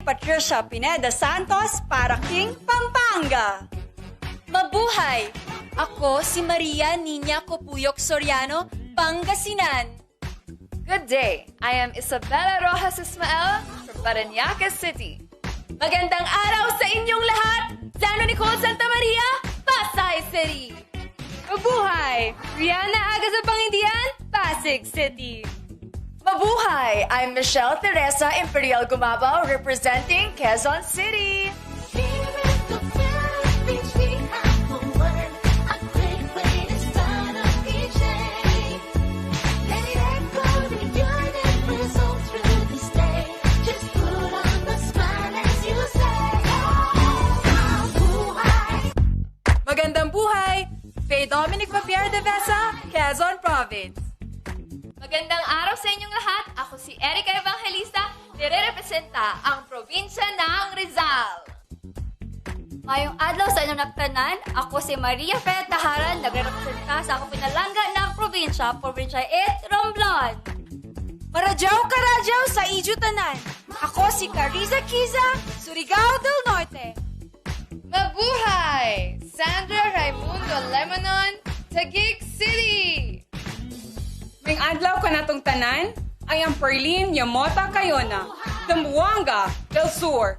Patricia Pineda Santos para King, Pampanga. Mabuhay! Ako si Maria Nina Copuyok Soriano, Pangasinan. Good day. I am Isabella Rojas Ismael from Parañaque City. Magandang araw sa inyong lahat! Zano Nicole Santa Maria, Pasay City. Mabuhay! Rihanna Aga sa Pangindian, Pasig City. Mabuhay! I'm Michelle Teresa Imperial Gumabao representing Quezon City. Magandang buhay! Faye Dominic Papier de Besa, Quezon Province. Magandang araw sa inyong lahat. Ako si Erica Evangelista, nire-representa ang probinsya ng Rizal. Mayong adlaw sa inyong nagtanan, ako si Maria Fred Taharan, nagre-representa sa ako pinalangga ng probinsya 8 Romblon. Maradyaw karadyaw sa Ijo Tanan. Ako si Carissa Kiza, Surigao del Norte. Mabuhay! Sandra Raimundo Lemonon, Taguig City. May adlaw ka natong tanan, ay ang Perlin Yamota Cayona, Zamboanga del Sur.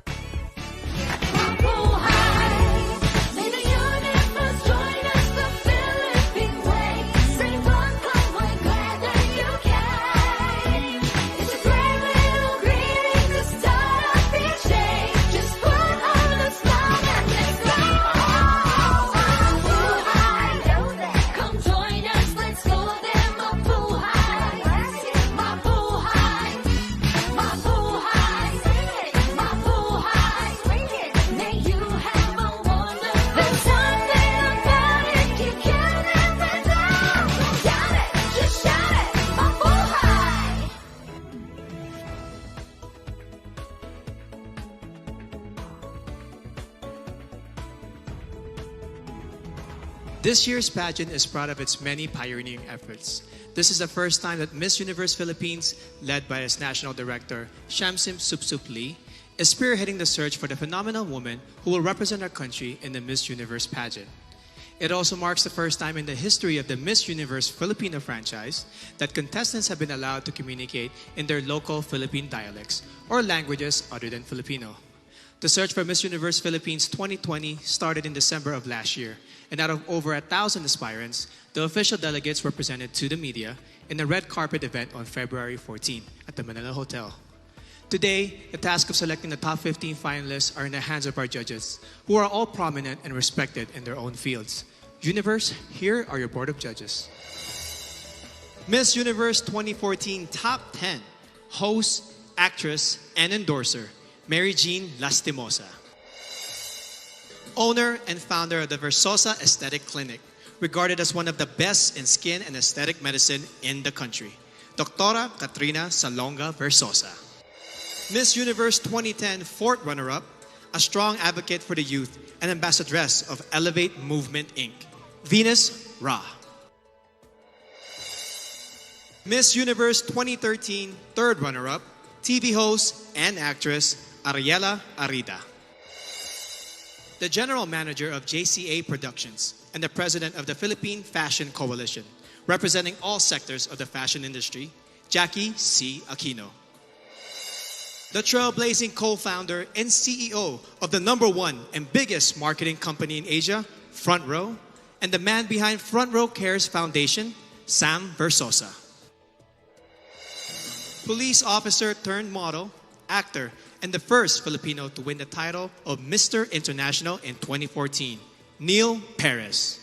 This year's pageant is proud of its many pioneering efforts. This is the first time that Miss Universe Philippines, led by its national director, Shamsim Supsup Lee, is spearheading the search for the phenomenal woman who will represent our country in the Miss Universe pageant. It also marks the first time in the history of the Miss Universe Filipino franchise that contestants have been allowed to communicate in their local Philippine dialects or languages other than Filipino. The search for Miss Universe Philippines 2020 started in December of last year, and out of over 1,000 aspirants, the official delegates were presented to the media in a red carpet event on February 14 at the Manila Hotel. Today, the task of selecting the top 15 finalists are in the hands of our judges, who are all prominent and respected in their own fields. Universe, here are your board of judges. Miss Universe 2014 Top 10, host, actress, and endorser, Mary Jean Lastimosa. Owner and founder of the Versosa Aesthetic Clinic, regarded as one of the best in skin and aesthetic medicine in the country, Dr. Katrina Salonga Versosa. Miss Universe 2010 fourth runner-up, a strong advocate for the youth and ambassadress of Elevate Movement Inc., Venus Ra. Miss Universe 2013 third runner-up, TV host and actress Ariela Arida. The general manager of JCA Productions and the president of the Philippine Fashion Coalition, representing all sectors of the fashion industry, Jackie C. Aquino. The trailblazing co-founder and CEO of the #1 and biggest marketing company in Asia, Front Row, and the man behind Front Row Cares Foundation, Sam Versosa. Police officer turned model, actor, and the first Filipino to win the title of Mr. International in 2014, Neil Perez.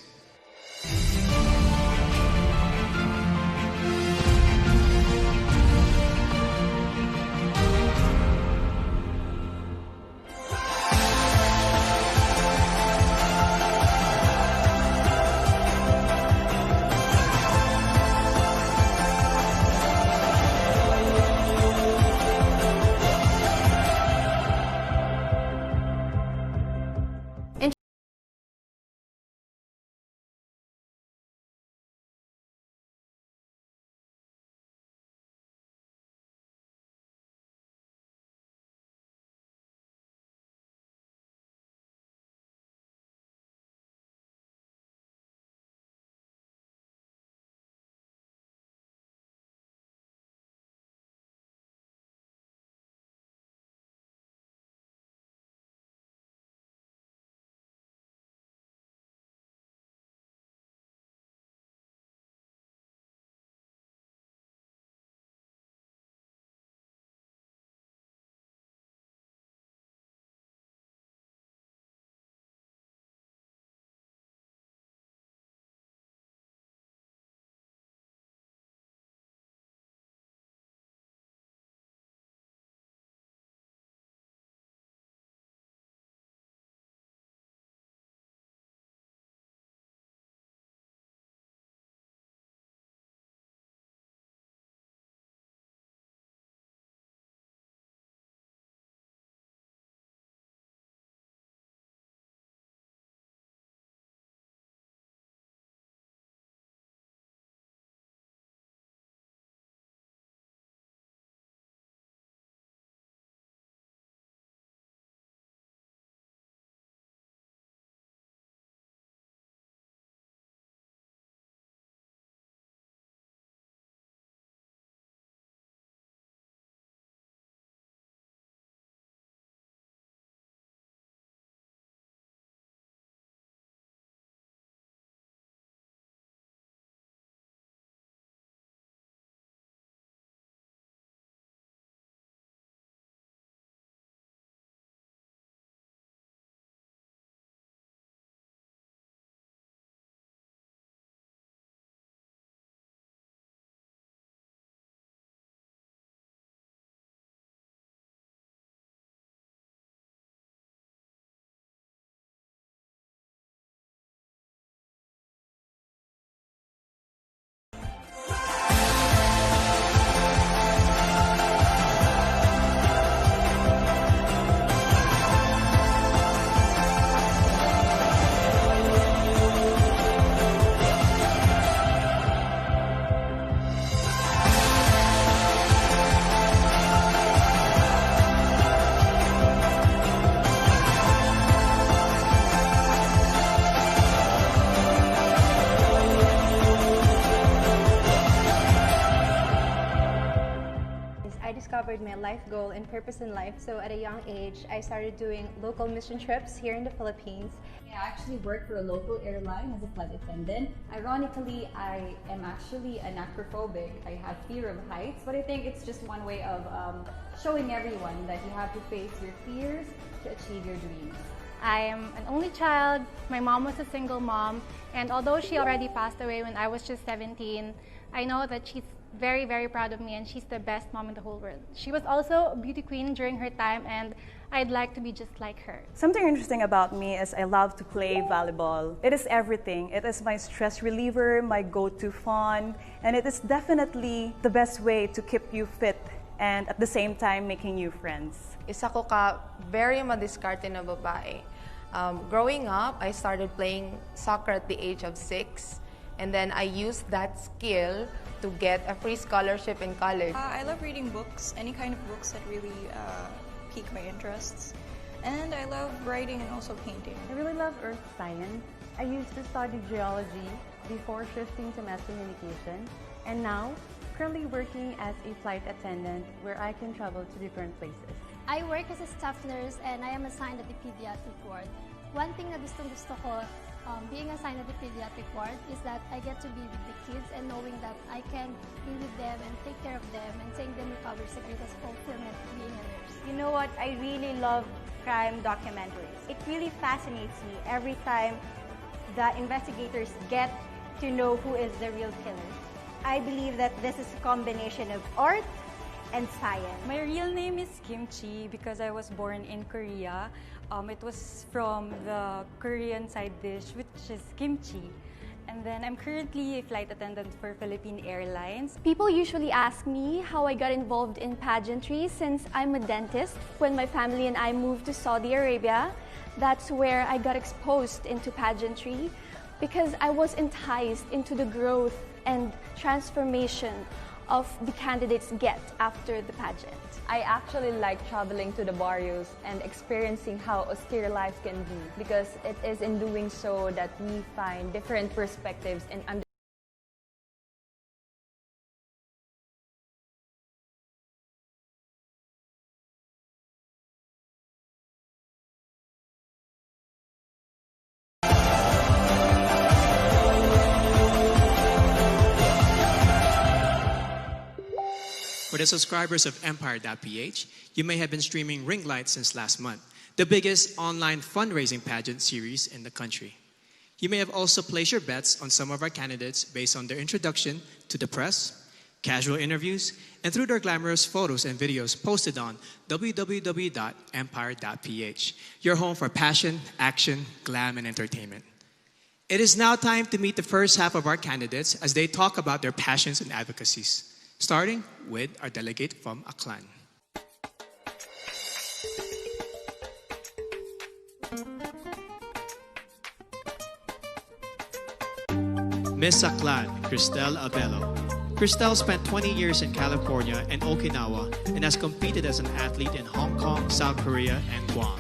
discovered my life goal and purpose in life. So at a young age, I started doing local mission trips here in the Philippines. I actually work for a local airline as a flight attendant. Ironically, I am actually an acrophobic. I have fear of heights, but I think it's just one way of showing everyone that you have to face your fears to achieve your dreams. I am an only child. My mom was a single mom, and although she already passed away when I was just 17, I know that she's very, very proud of me, and she's the best mom in the whole world. She was also a beauty queen during her time, and I'd like to be just like her. Something interesting about me is I love to play volleyball. It is everything. It is my stress reliever, my go-to fun, and it is definitely the best way to keep you fit and at the same time making new friends. Isa ko ka very madiskarte na babae. Growing up, I started playing soccer at the age of 6, and then I used that skill to get a free scholarship in college. I love reading books, any kind of books that really pique my interests. And I love writing and also painting. I really love earth science. I used to study geology before shifting to mass communication, and now currently working as a flight attendant where I can travel to different places. I work as a staff nurse and I am assigned at the pediatric ward. One thing na gusto ko being assigned at the pediatric ward is that I get to be with the kids and knowing that I can be with them and take care of them and seeing them recover is the greatest fulfillment being a nurse. You know what? I really love crime documentaries. It really fascinates me every time the investigators get to know who is the real killer. I believe that this is a combination of art and science. My real name is Kimchi because I was born in Korea. It was from the Korean side dish, which is kimchi. And then I'm currently a flight attendant for Philippine Airlines. People usually ask me how I got involved in pageantry since I'm a dentist. When my family and I moved to Saudi Arabia, that's where I got exposed into pageantry because I was enticed into the growth and transformation of the candidates get after the pageant. I actually like traveling to the barrios and experiencing how austere life can be because it is in doing so that we find different perspectives and For the subscribers of Empire.ph, you may have been streaming Ring Light since last month, the biggest online fundraising pageant series in the country. You may have also placed your bets on some of our candidates based on their introduction to the press, casual interviews, and through their glamorous photos and videos posted on www.empire.ph, your home for passion, action, glam, and entertainment. It is now time to meet the first half of our candidates as they talk about their passions and advocacies. Starting with our delegate from Aklan. Miss Aklan, Cristel Abello. Cristel spent 20 years in California and Okinawa and has competed as an athlete in Hong Kong, South Korea, and Guam,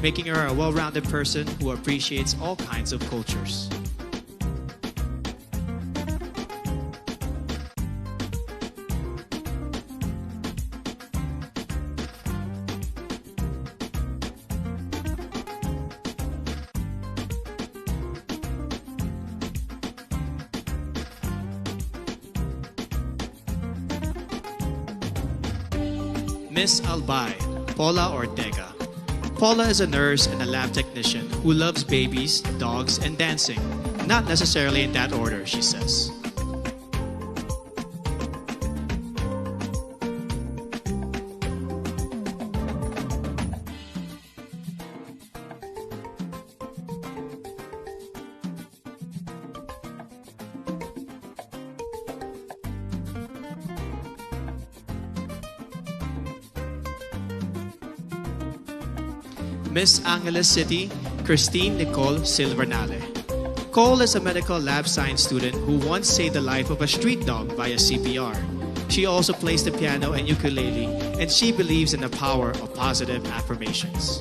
making her a well-rounded person who appreciates all kinds of cultures. Miss Albay, Paula Ortega. Paula is a nurse and a lab technician who loves babies, dogs, and dancing. Not necessarily in that order, she says. Miss Angeles City, Christine Nicole Silvernale. Cole is a medical lab science student who once saved the life of a street dog via CPR. She also plays the piano and ukulele, and she believes in the power of positive affirmations.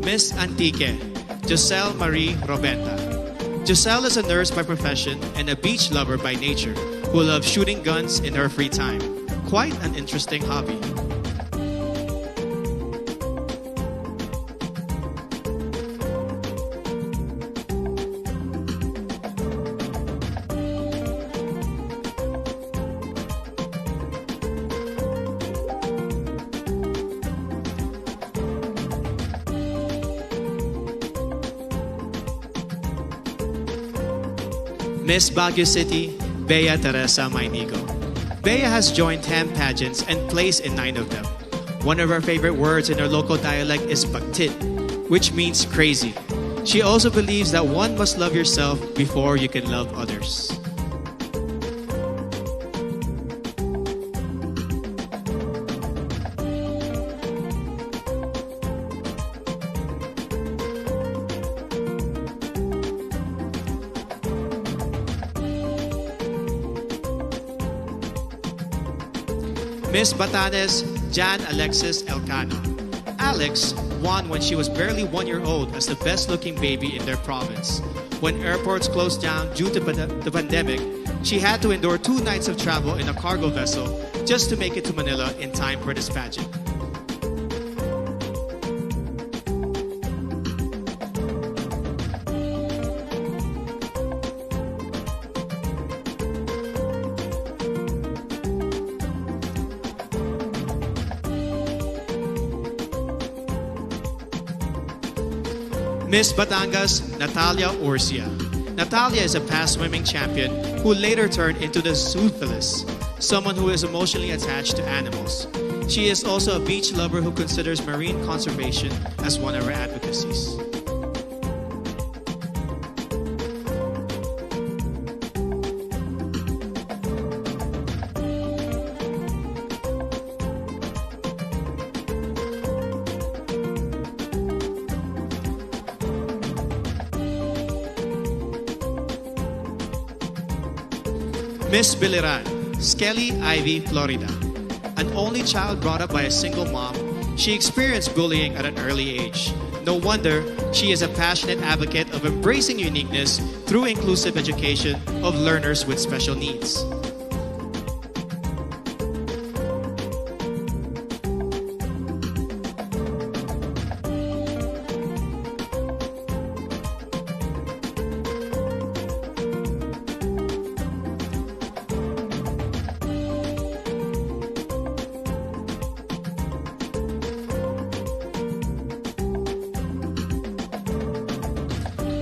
Miss Antique, Giselle Marie Robenta. Giselle is a nurse by profession and a beach lover by nature who loves shooting guns in her free time. Quite an interesting hobby. Miss Baguio City, Bea Teresa Mainigo. Bea has joined 10 pageants and placed in 9 of them. One of her favorite words in her local dialect is baktit, which means crazy. She also believes that one must love yourself before you can love others. Miss Batanes, Jan Alexis Elcano. Alex won when she was barely 1 year old as the best looking baby in their province. When airports closed down due to the pandemic, she had to endure 2 nights of travel in a cargo vessel just to make it to Manila in time for this pageant. Miss Batangas, Natalia Urcia. Natalia is a past swimming champion who later turned into the zoophilist, someone who is emotionally attached to animals. She is also a beach lover who considers marine conservation as one of her advocacies. Miss Biliran, Skelly Ivy, Florida. An only child brought up by a single mom, she experienced bullying at an early age. No wonder she is a passionate advocate of embracing uniqueness through inclusive education of learners with special needs.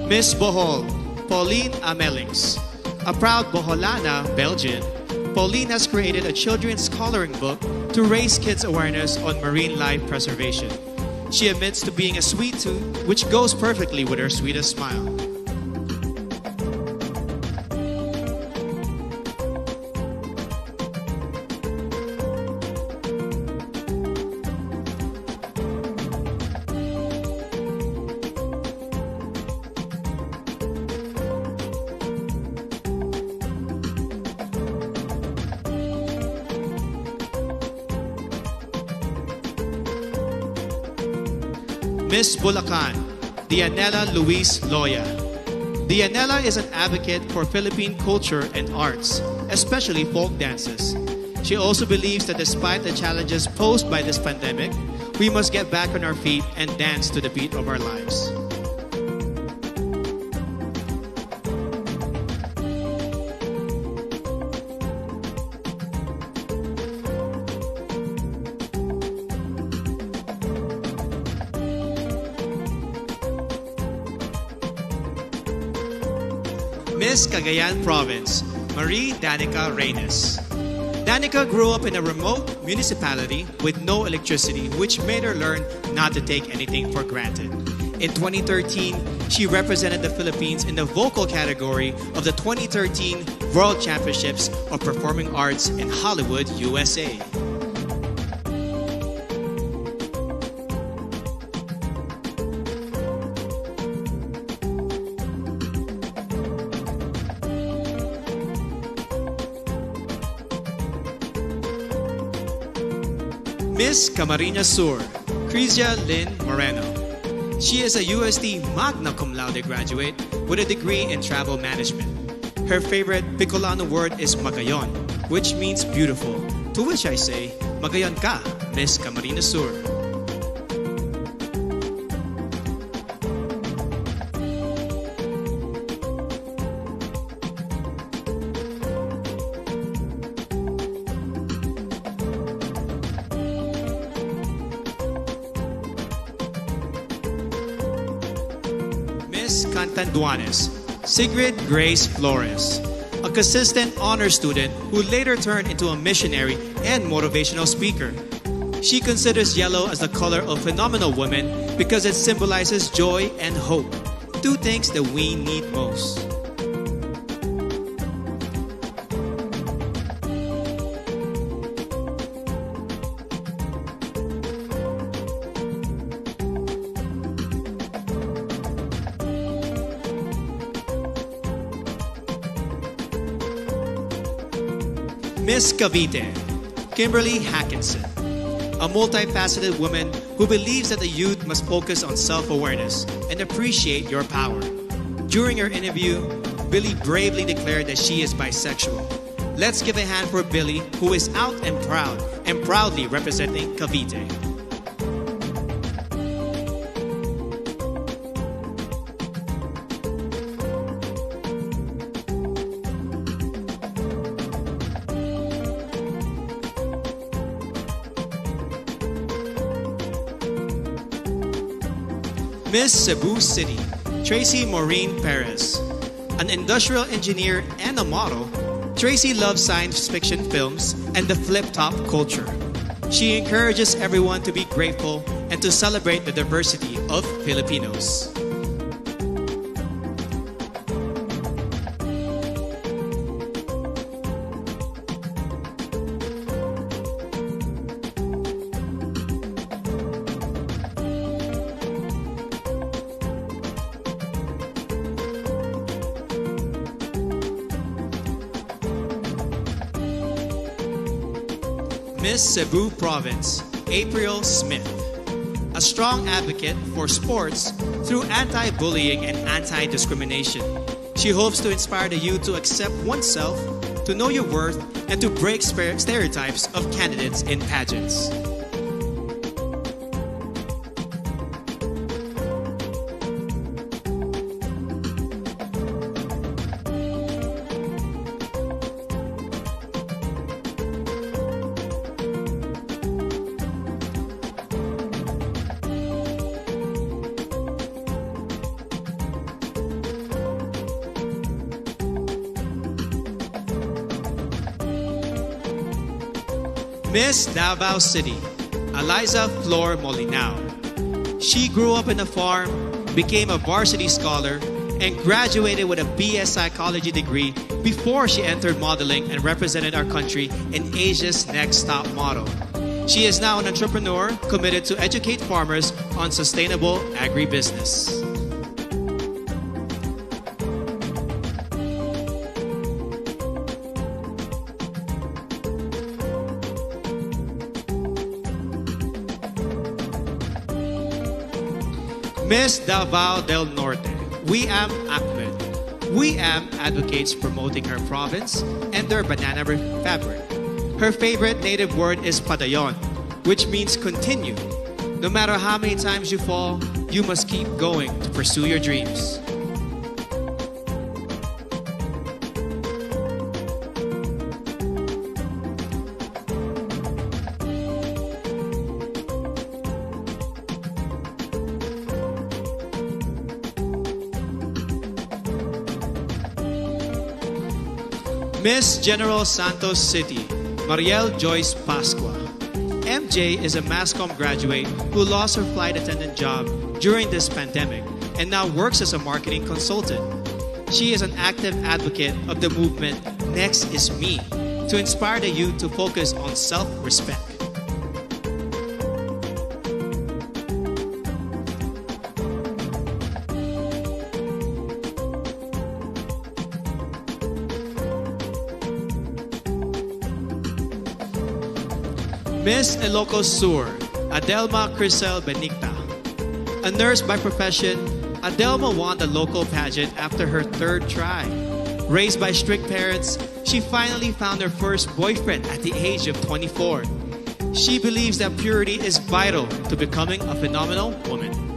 Miss Bohol, Pauline Amelings. A proud Boholana, Belgian, Pauline has created a children's coloring book to raise kids' awareness on marine life preservation. She admits to being a sweet tooth, which goes perfectly with her sweetest smile. Miss Bulacan, Dianela Luis Loya. Dianela is an advocate for Philippine culture and arts, especially folk dances. She also believes that despite the challenges posed by this pandemic, we must get back on our feet and dance to the beat of our lives. Miss Cagayan Province, Marie Danica Reynes. Danica grew up in a remote municipality with no electricity, which made her learn not to take anything for granted. In 2013, she represented the Philippines in the vocal category of the 2013 World Championships of Performing Arts in Hollywood, USA. Miss Camarines Sur, Crizia Lynn Moreno. She is a UST magna cum laude graduate with a degree in travel management. Her favorite Bicolano word is magayon, which means beautiful, to which I say, magayon ka, Miss Camarines Sur. Miss Cantanduanes, Sigrid Grace Flores, a consistent honor student who later turned into a missionary and motivational speaker. She considers yellow as the color of phenomenal women because it symbolizes joy and hope, two things that we need most. Miss Cavite, Kimberly Hackinson, a multifaceted woman who believes that the youth must focus on self-awareness and appreciate your power. During her interview, Billy bravely declared that she is bisexual. Let's give a hand for Billy, who is out and proudly representing Cavite. Miss Cebu City, Tracy Maureen Perez. An industrial engineer and a model, Tracy loves science fiction films and the flip-top culture. She encourages everyone to be grateful and to celebrate the diversity of Filipinos. Miss Cebu Province, April Smith. A strong advocate for sports through anti-bullying and anti-discrimination. She hopes to inspire the youth to accept oneself, to know your worth, and to break stereotypes of candidates in pageants. Miss Davao City, Eliza Flor Molinao. She grew up in a farm, became a varsity scholar, and graduated with a BS Psychology degree before she entered modeling and represented our country in Asia's Next Top Model. She is now an entrepreneur committed to educate farmers on sustainable agribusiness. Miss Davao del Norte, Wiam Ahmed. Wiam advocates promoting her province and their banana fabric. Her favorite native word is padayon, which means continue. No matter how many times you fall, you must keep going to pursue your dreams. Miss General Santos City, Mariel Joyce Pascua. MJ is a MASCOM graduate who lost her flight attendant job during this pandemic and now works as a marketing consultant. She is an active advocate of the movement Next is Me to inspire the youth to focus on self-respect. Miss Ilocos Sur, Adelma Crisel Benigta. A nurse by profession, Adelma won the local pageant after her third try. Raised by strict parents, she finally found her first boyfriend at the age of 24. She believes that purity is vital to becoming a phenomenal woman.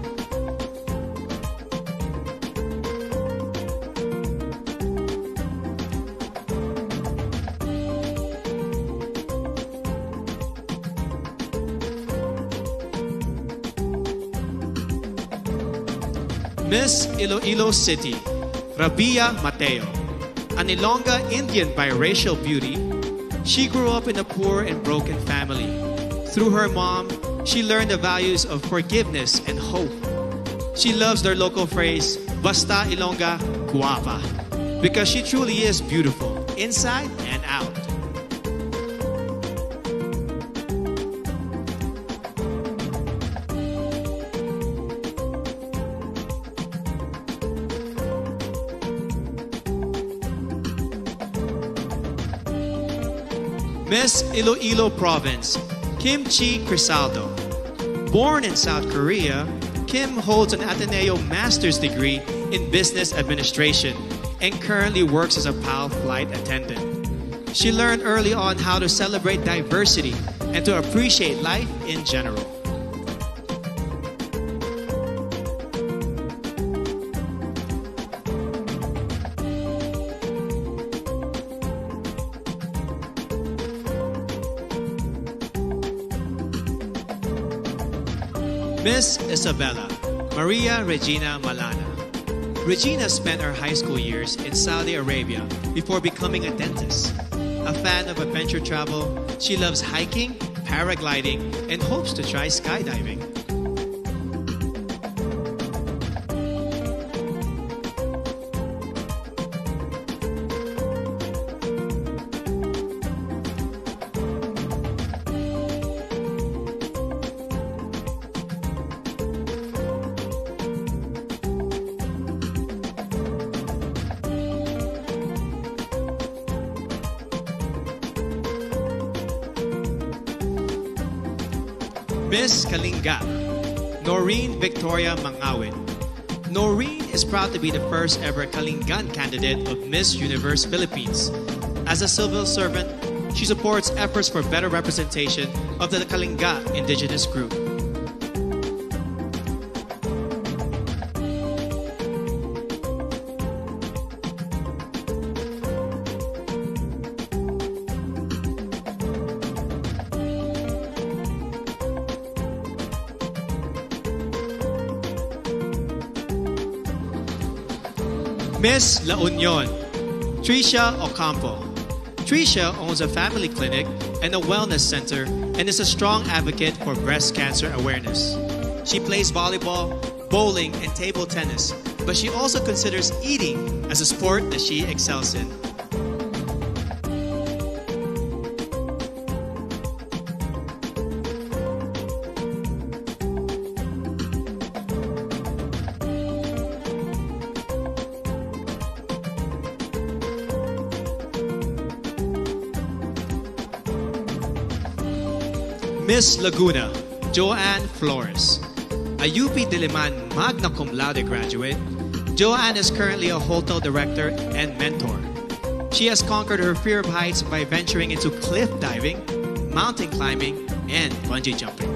Miss Iloilo City, Rabia Mateo. An Ilongga Indian biracial beauty, she grew up in a poor and broken family. Through her mom, she learned the values of forgiveness and hope. She loves their local phrase, Basta Ilongga, guapa, because she truly is beautiful, inside and out. Miss Iloilo Province, Kim Chi Crisaldo. Born in South Korea, Kim holds an Ateneo Master's degree in Business Administration and currently works as a PAL flight attendant. She learned early on how to celebrate diversity and to appreciate life in general. Miss Isabella, Maria Regina Malana. Regina spent her high school years in Saudi Arabia before becoming a dentist. A fan of adventure travel, she loves hiking, paragliding, and hopes to try skydiving. Miss Kalinga, Noreen Victoria Mangawin. Noreen is proud to be the first ever Kalingan candidate of Miss Universe Philippines. As a civil servant, she supports efforts for better representation of the Kalinga indigenous group. Miss La Union, Tricia Ocampo. Tricia owns a family clinic and a wellness center and is a strong advocate for breast cancer awareness. She plays volleyball, bowling, and table tennis, but she also considers eating as a sport that she excels in. Miss Laguna, Joanne Flores. A UP Diliman magna cum laude graduate, Joanne is currently a hotel director and mentor. She has conquered her fear of heights by venturing into cliff diving, mountain climbing, and bungee jumping.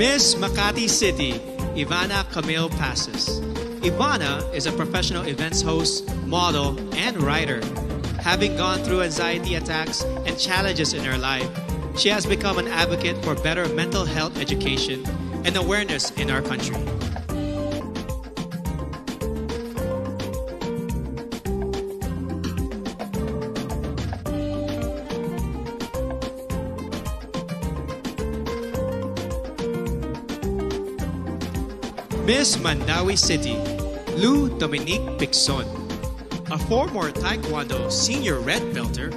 Miss Makati City, Ivana Camille Passes. Ivana is a professional events host, model, and writer. Having gone through anxiety attacks and challenges in her life, she has become an advocate for better mental health education and awareness in our country. Miss Mandawi City, Lou Dominique Pixon. A former Taekwondo senior red belter,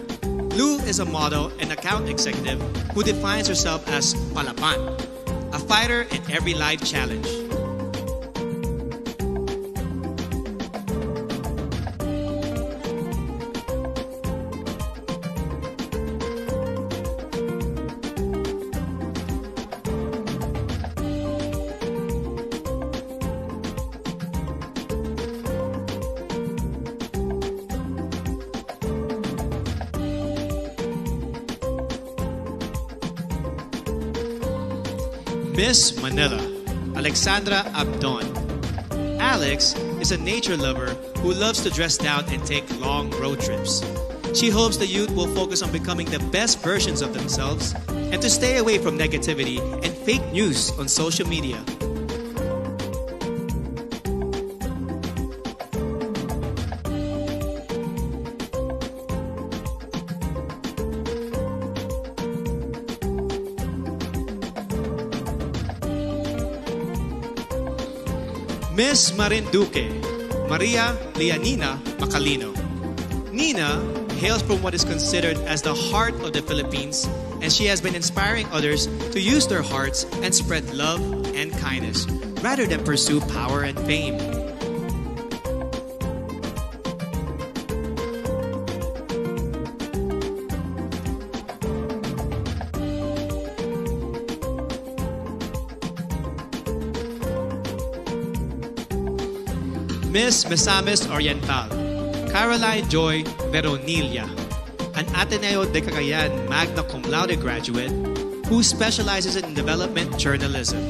Lou is a model and account executive who defines herself as Palapan, a fighter in every life challenge. Miss Manila, Alexandra Abdon. Alex is a nature lover who loves to dress down and take long road trips. She hopes the youth will focus on becoming the best versions of themselves and to stay away from negativity and fake news on social media. Miss Marinduque, Maria Leonina Macalino. Nina hails from what is considered as the heart of the Philippines, and she has been inspiring others to use their hearts and spread love and kindness rather than pursue power and fame. Miss Misamis Oriental, Caroline Joy Veronilla, an Ateneo de Cagayan magna cum laude graduate who specializes in development journalism.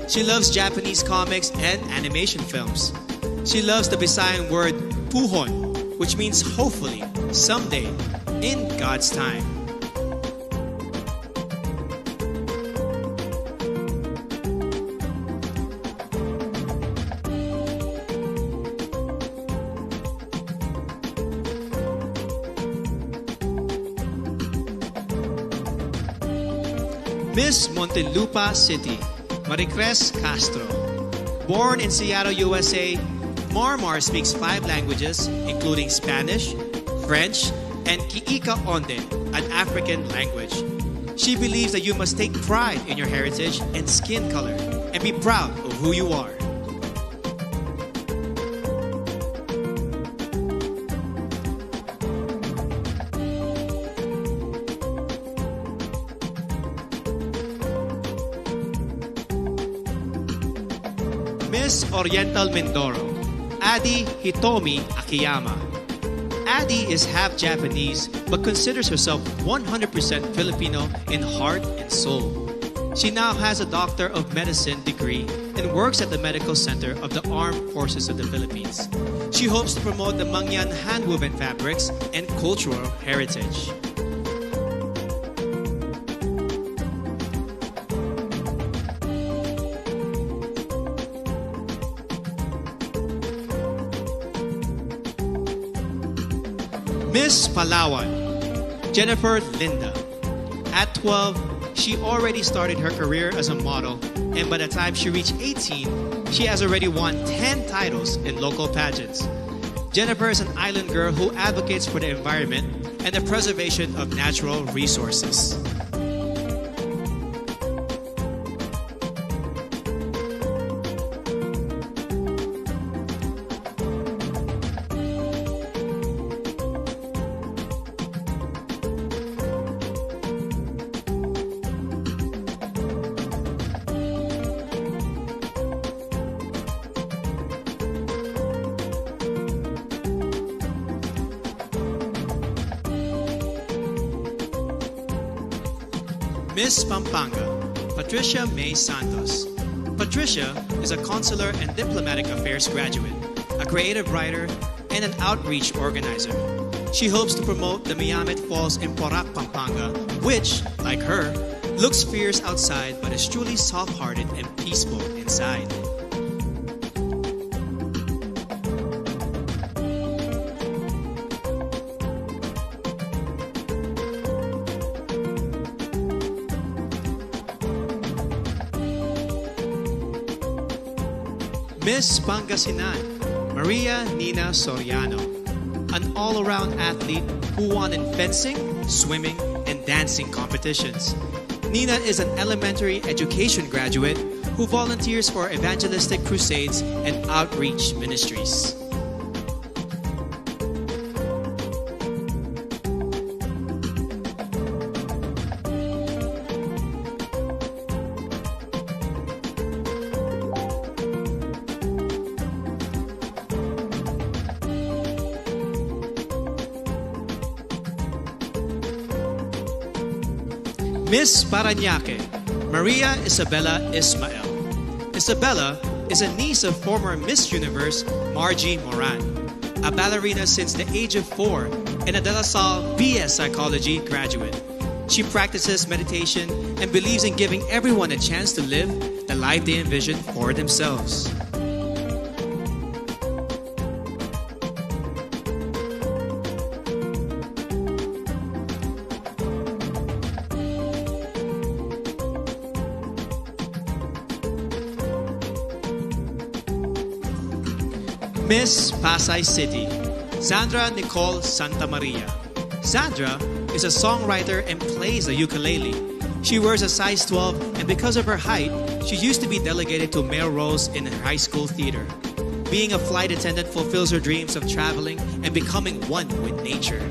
She loves Japanese comics and animation films. She loves the Visayan word puhon, which means hopefully, someday, in God's time. Miss Montelupa City, Maricres Castro. Born in Seattle, USA, Marmar speaks 5 languages, including Spanish, French, and Kiika Onde, an African language. She believes that you must take pride in your heritage and skin color and be proud of who you are. Miss Oriental Mindoro, Adi Hitomi Akiyama. Adi is half Japanese but considers herself 100% Filipino in heart and soul. She now has a Doctor of Medicine degree and works at the Medical Center of the Armed Forces of the Philippines. She hopes to promote the Mangyan hand-woven fabrics and cultural heritage. Miss Palawan, Jennifer Linda. At 12, she already started her career as a model, and by the time she reached 18, she has already won 10 titles in local pageants. Jennifer is an island girl who advocates for the environment and the preservation of natural resources. Miss Pampanga, Patricia May Santos. Patricia is a consular and diplomatic affairs graduate, a creative writer, and an outreach organizer. She hopes to promote the Miamet Falls in Porac, Pampanga, which, like her, looks fierce outside but is truly soft-hearted and peaceful inside. Miss Pangasinan, Maria Nina Soriano, an all-around athlete who won in fencing, swimming, and dancing competitions. Nina is an elementary education graduate who volunteers for evangelistic crusades and outreach ministries. Miss Parañaque, Maria Isabella Ismael. Isabella is a niece of former Miss Universe Margie Moran, a ballerina since the age of 4 and a De La Salle BS Psychology graduate. She practices meditation and believes in giving everyone a chance to live the life they envision for themselves. Miss Pasay City, Sandra Nicole Santa Maria. Sandra is a songwriter and plays the ukulele. She wears a size 12, and because of her height, she used to be delegated to male roles in her high school theater. Being a flight attendant fulfills her dreams of traveling and becoming one with nature.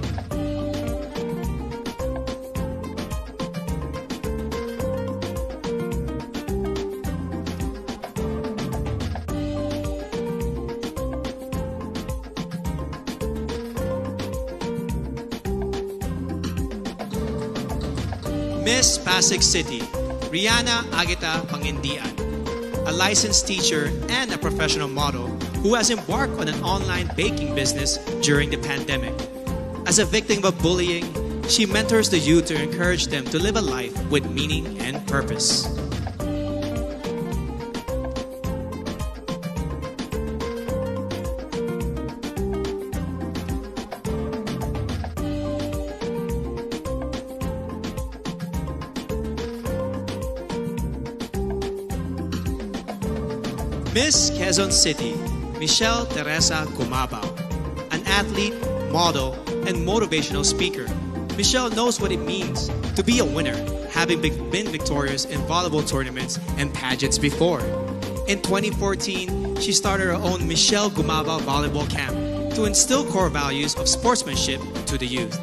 Miss Pasig City, Rihanna Agita Pangindian, a licensed teacher and a professional model who has embarked on an online baking business during the pandemic. As a victim of bullying, she mentors the youth to encourage them to live a life with meaning and purpose. Miss Quezon City, Michelle Teresa Gumabao, an athlete, model, and motivational speaker. Michelle knows what it means to be a winner, having been victorious in volleyball tournaments and pageants before. In 2014, she started her own Michelle Gumabao Volleyball Camp to instill core values of sportsmanship to the youth.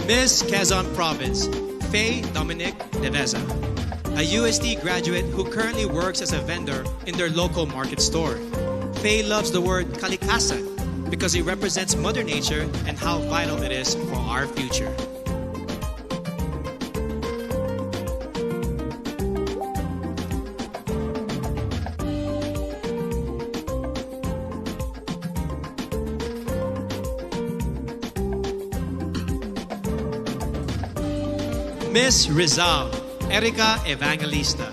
Miss Quezon Province, Faye Dominic Deveza, a USD graduate who currently works as a vendor in their local market store. Faye loves the word kalikasan because it represents Mother Nature and how vital it is for our future. Miss Rizal, Erica Evangelista.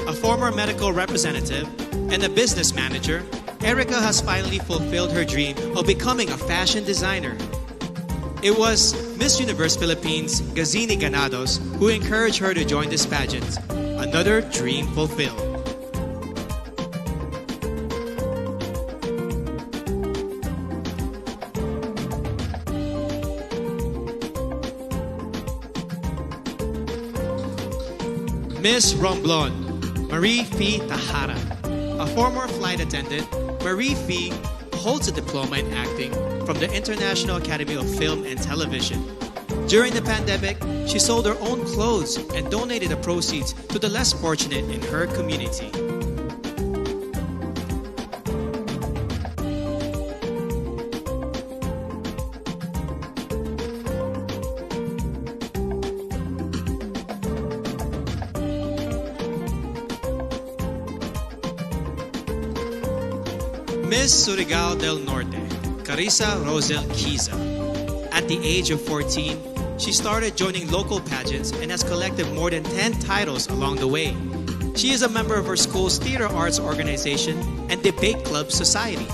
A former medical representative and a business manager, Erica has finally fulfilled her dream of becoming a fashion designer. It was Miss Universe Philippines, Gazini Ganados, who encouraged her to join this pageant. Another dream fulfilled. Miss Romblon, Marie Fee Tahara. A former flight attendant, Marie Fee holds a diploma in acting from the International Academy of Film and Television. During the pandemic, she sold her own clothes and donated the proceeds to the less fortunate in her community. Miss Surigao del Norte, Carissa Rosel Kiza. At the age of 14, she started joining local pageants and has collected more than 10 titles along the way. She is a member of her school's theater arts organization and debate club society.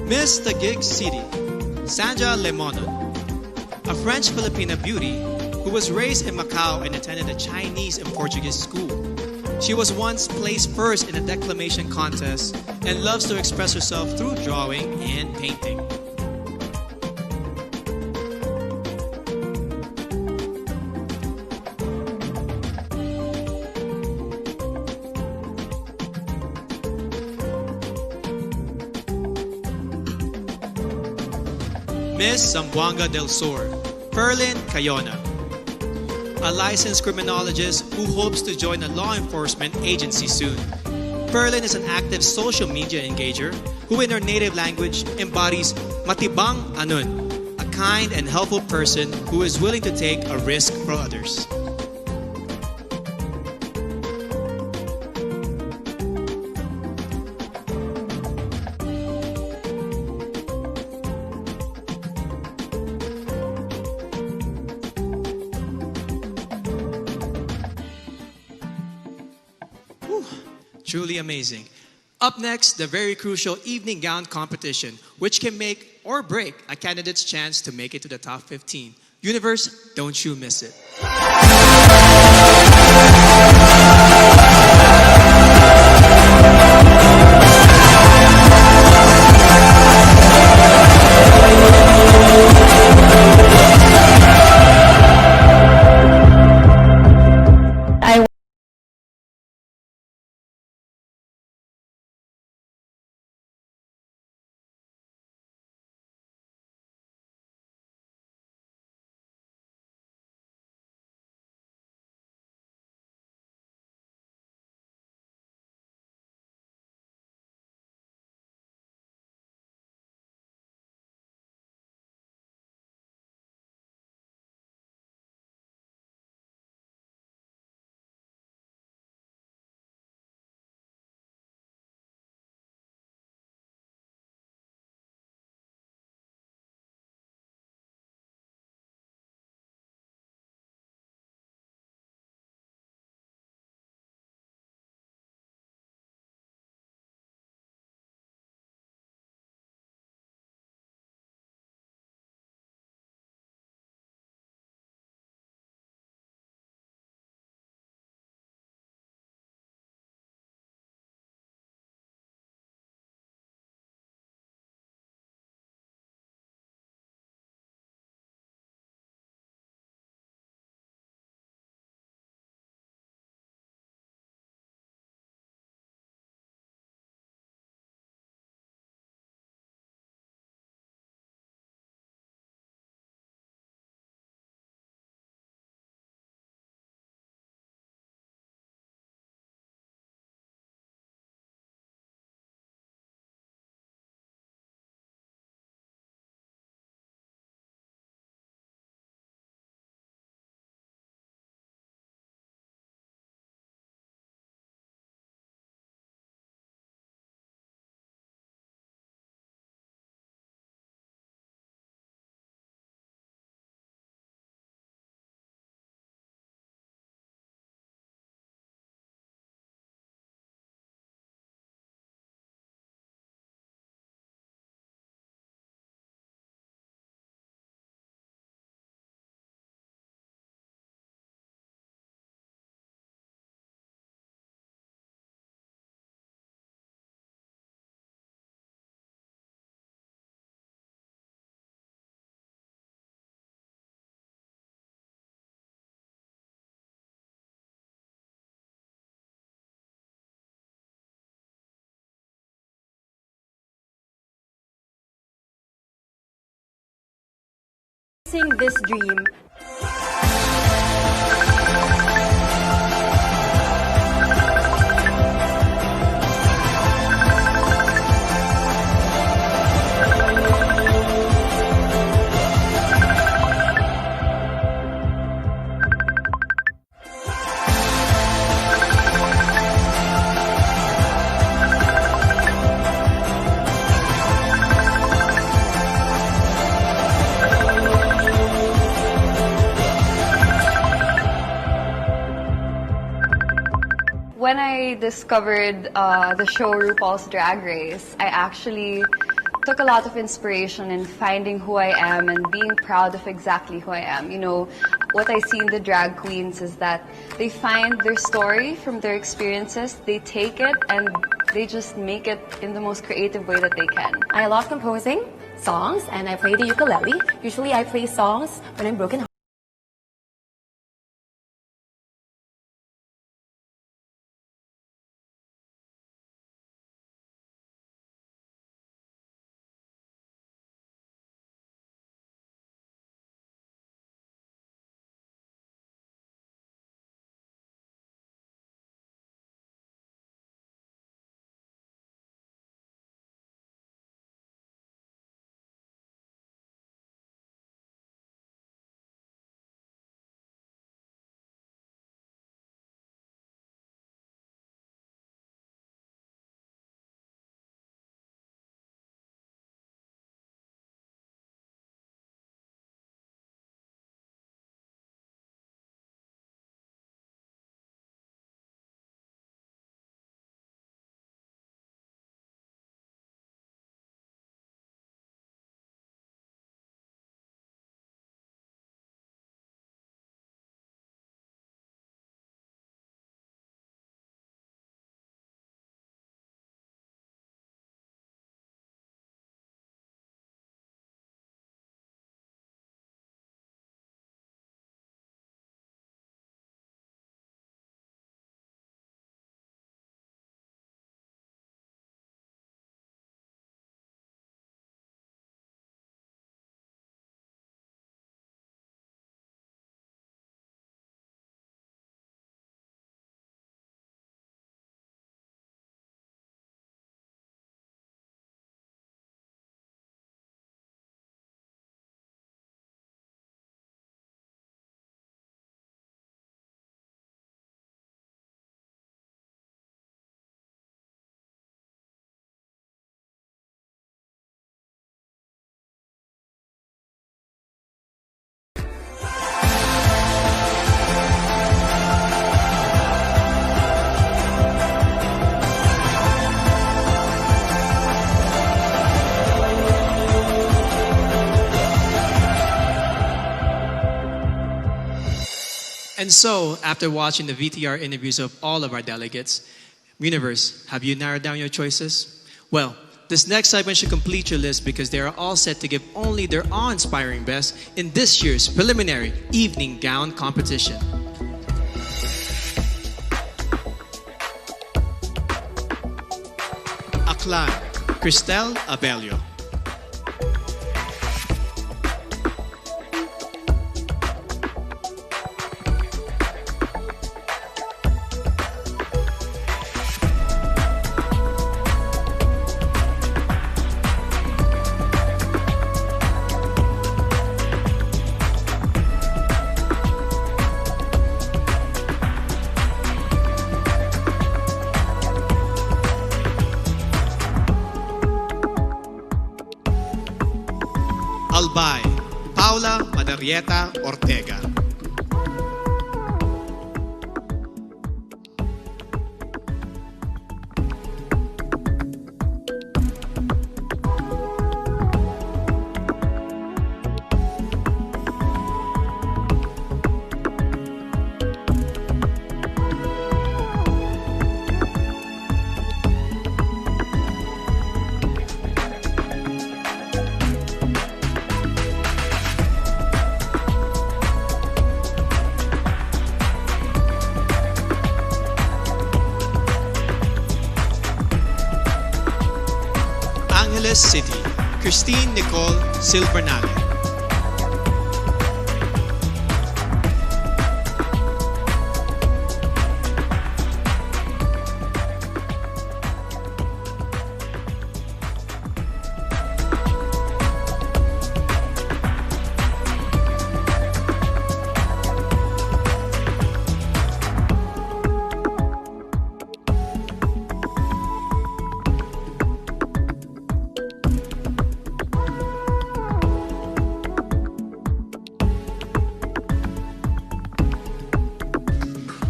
Miss Taguig City, Sandra Lemonon, a French-Filipina beauty who was raised in Macau and attended a Chinese and Portuguese school. She was once placed first in a declamation contest and loves to express herself through drawing and painting. Miss Zamboanga del Sur, Ferlin Cayona, a licensed criminologist who hopes to join a law enforcement agency soon. Ferlin is an active social media engager who in her native language embodies matibang anun, a kind and helpful person who is willing to take a risk for others. Truly amazing. Up next, the very crucial evening gown competition, which can make or break a candidate's chance to make it to the top 15. Universe, don't you miss it. This dream. When I discovered the show RuPaul's Drag Race, I actually took a lot of inspiration in finding who I am and being proud of exactly who I am. You know, what I see in the drag queens is that they find their story from their experiences, they take it and they just make it in the most creative way that they can. I love composing songs and I play the ukulele. Usually I play songs when I'm broken. And so, after watching the VTR interviews of all of our delegates, Universe, have you narrowed down your choices? Well, this next segment should complete your list because they are all set to give only their awe-inspiring best in this year's preliminary evening gown competition. Aklan, Cristel Abelio. Albay, Paula Madarieta Ortega. Angeles City, Christine Nicole Silvernale.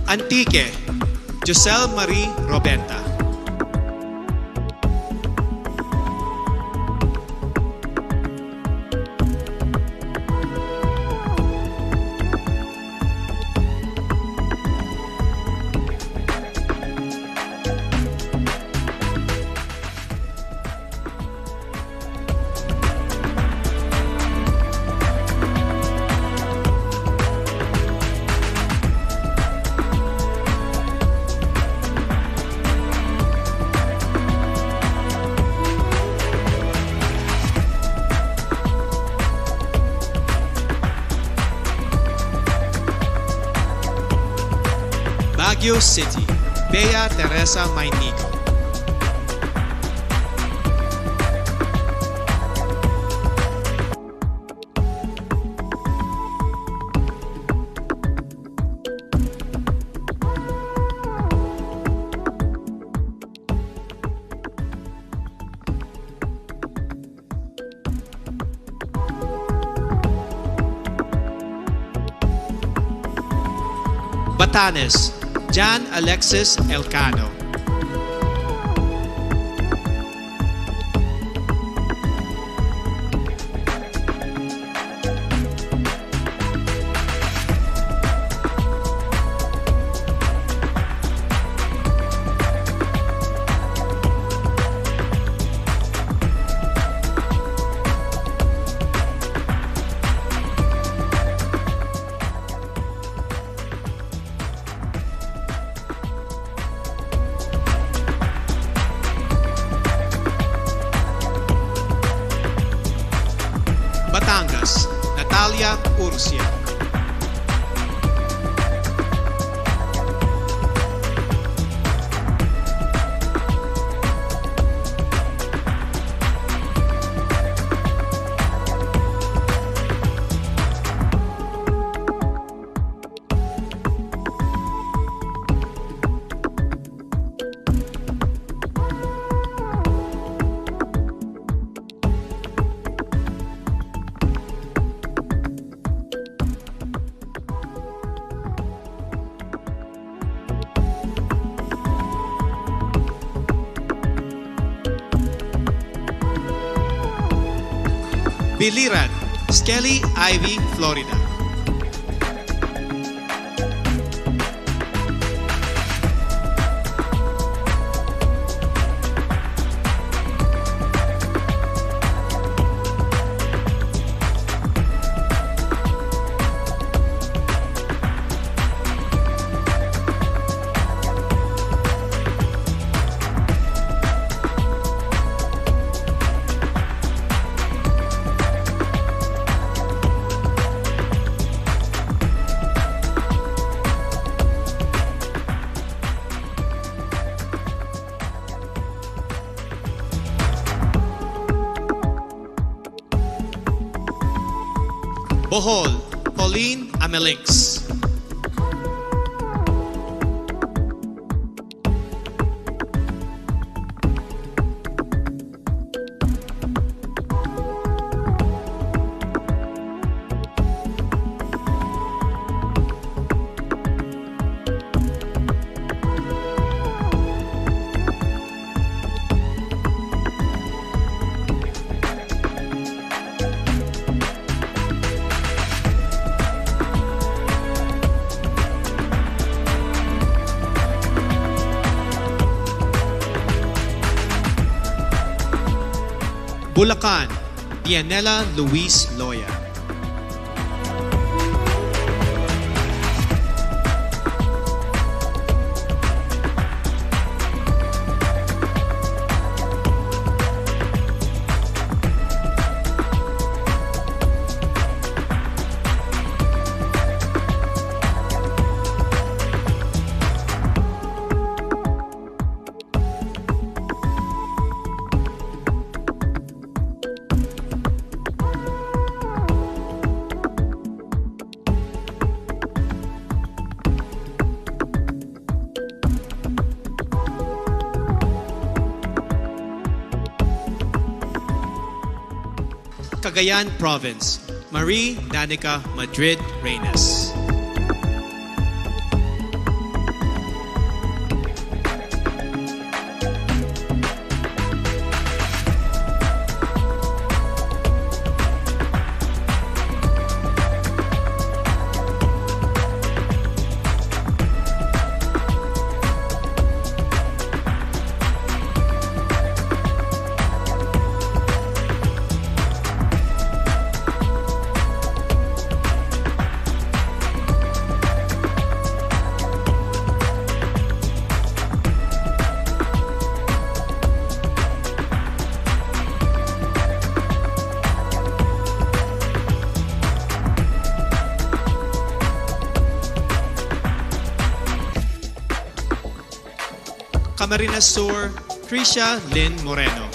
Antique, Giselle Marie Robenta. Baguio City, Bea Teresa Mainico. Batanes, Jan Alexis Elcano. Batangas, Natalia Urcia. Biliran, Skelly Ivy, Florida. Bohol, Pauline Amelix. Bulacan, Dianela Luis Loya. Cagayan Province, Marie Danica Madrid Reyes. Camarines Sur, Tricia Lynn Moreno.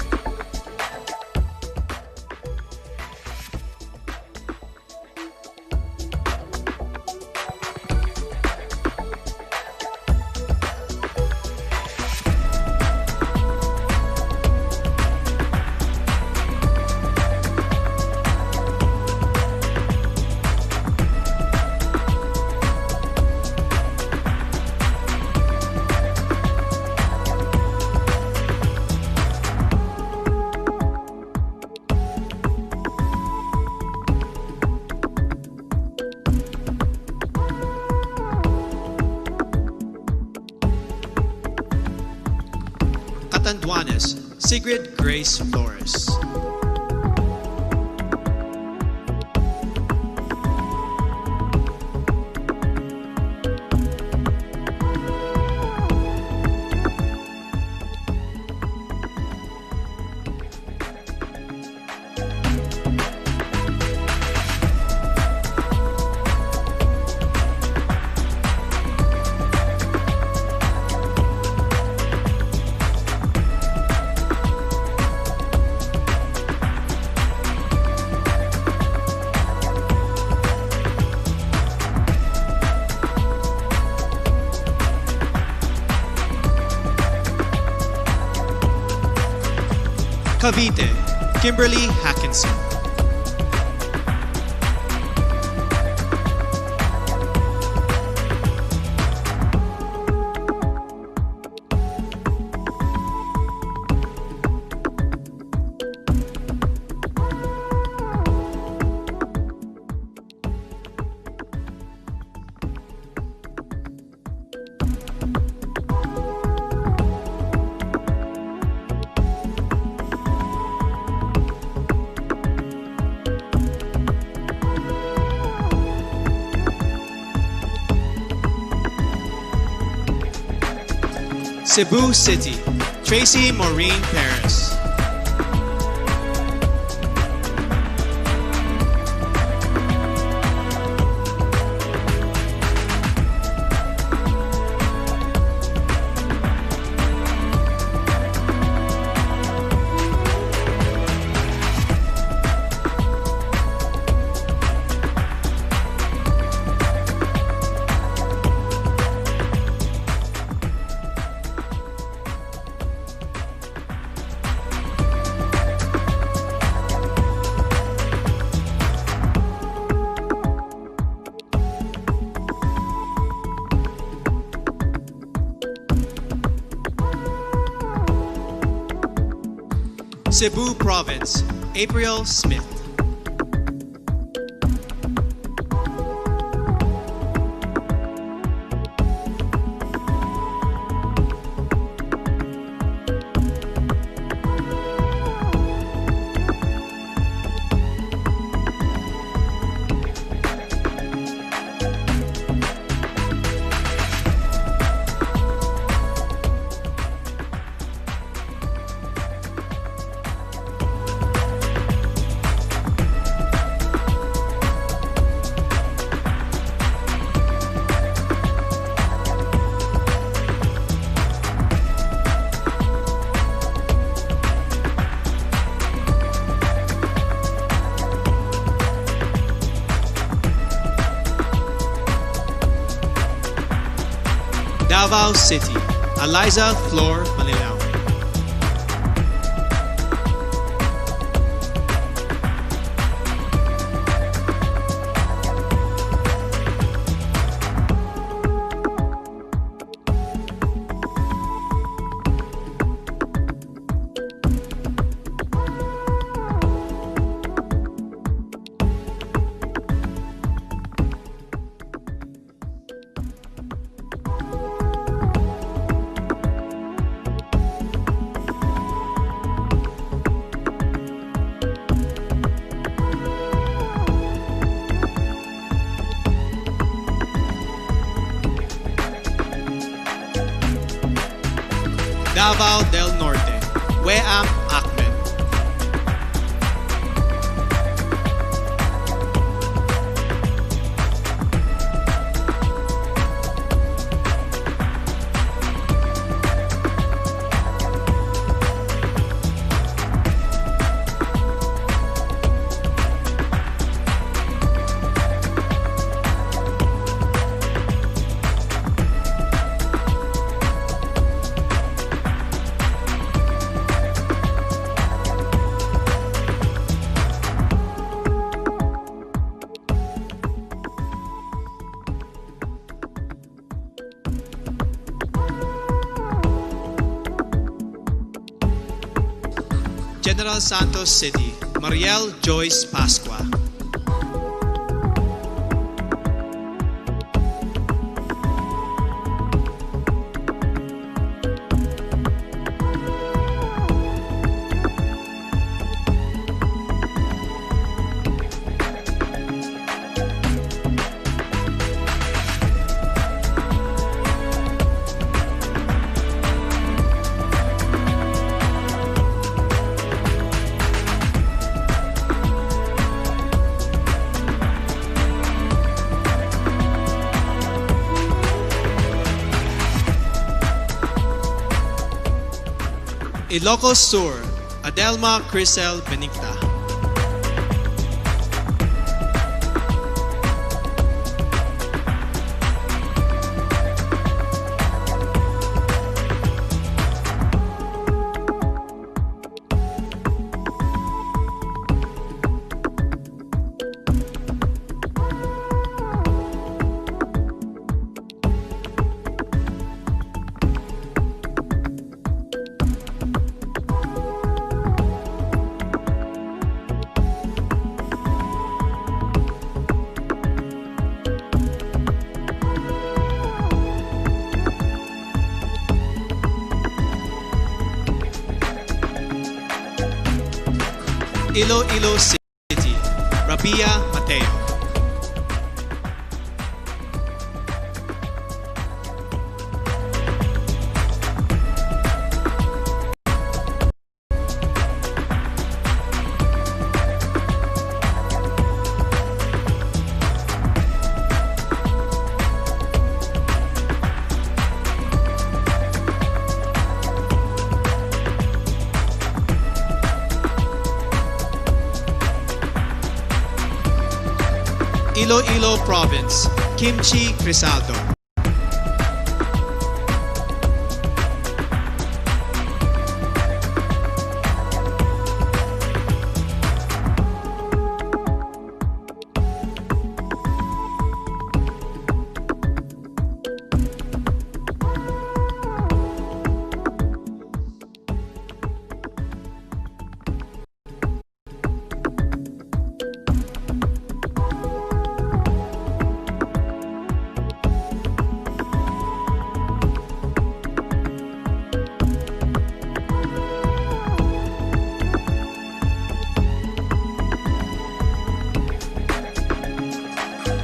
Catanduanes, Sigrid Grace Flores. Cavite, Kimberly Hackinson. Cebu City, Tracy Maureen Paris. Cebu Province, April Smith. Davao City, Eliza Flor Manilao. Davao del Norte, Weam Ahmed. General Santos City, Mariel Joyce Pascua. Ilocos Sur, Adelma Crisel Benicta. Iloilo City, Rabia Mateo. Iloilo Province, Kimchi Crisaldo.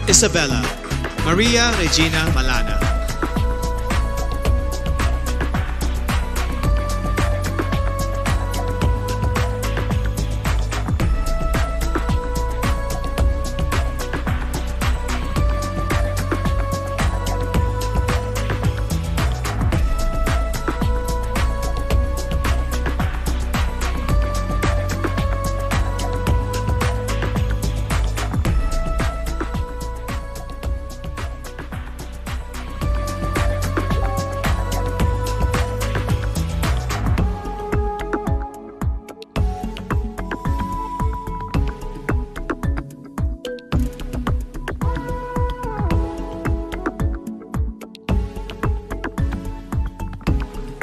Isabela, Maria Regina Malana.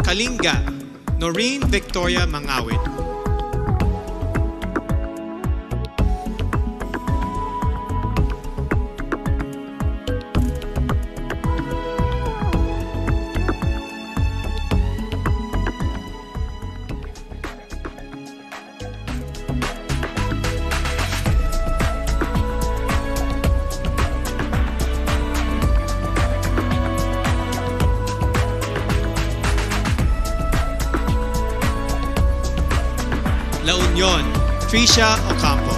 Kalinga, Noreen Victoria Mangawit. La Union, Tricia Ocampo.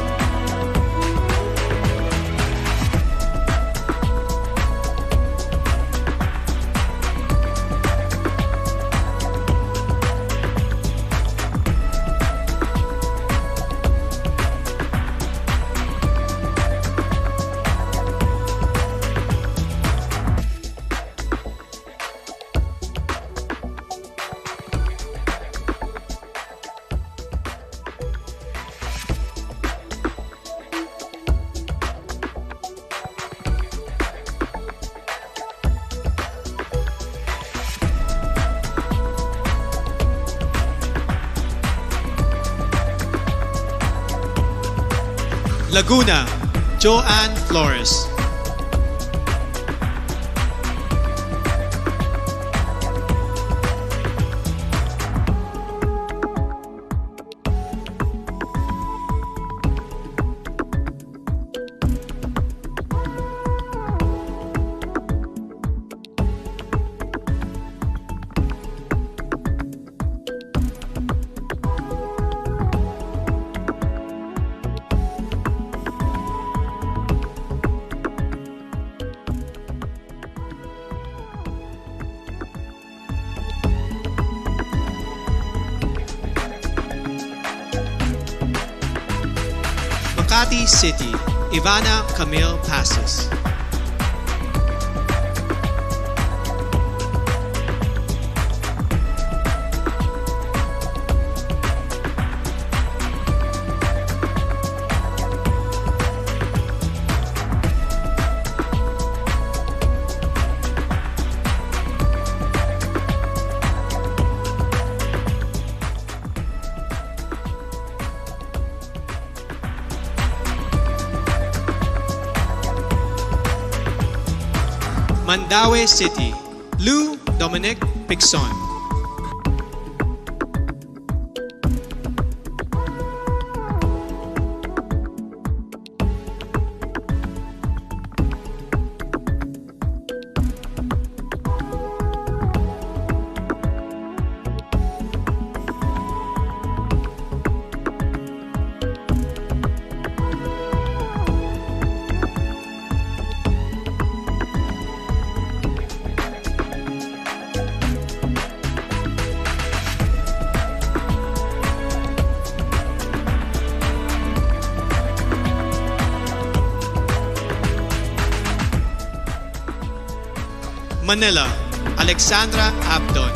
Laguna, Joanne Flores. Makati City, Ivana Camille Passes. Mandaue City, Lou Dominic Pixon. Manila, Alexandra Abdon.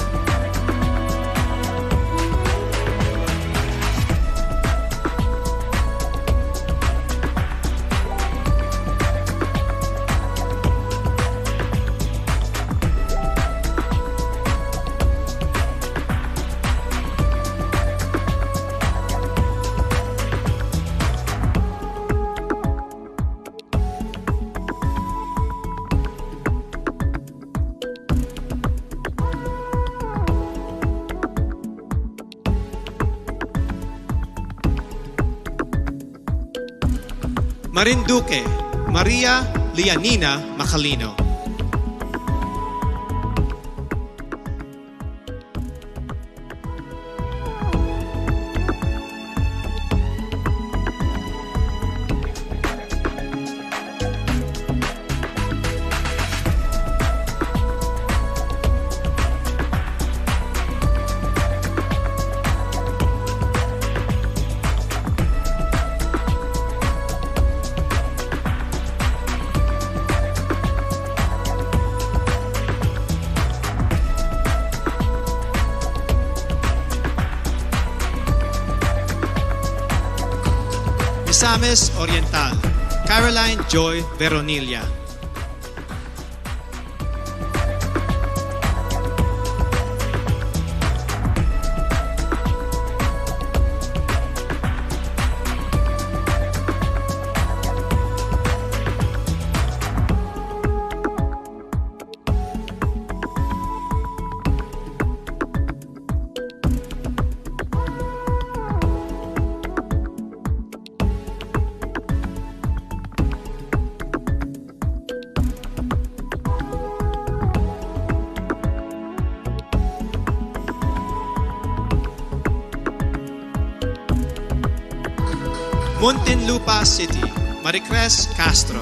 Marinduque, Maria Lianina Macalino. Misamis Oriental, Caroline Joy Veronilla. Muntinlupa City, Maricres Castro.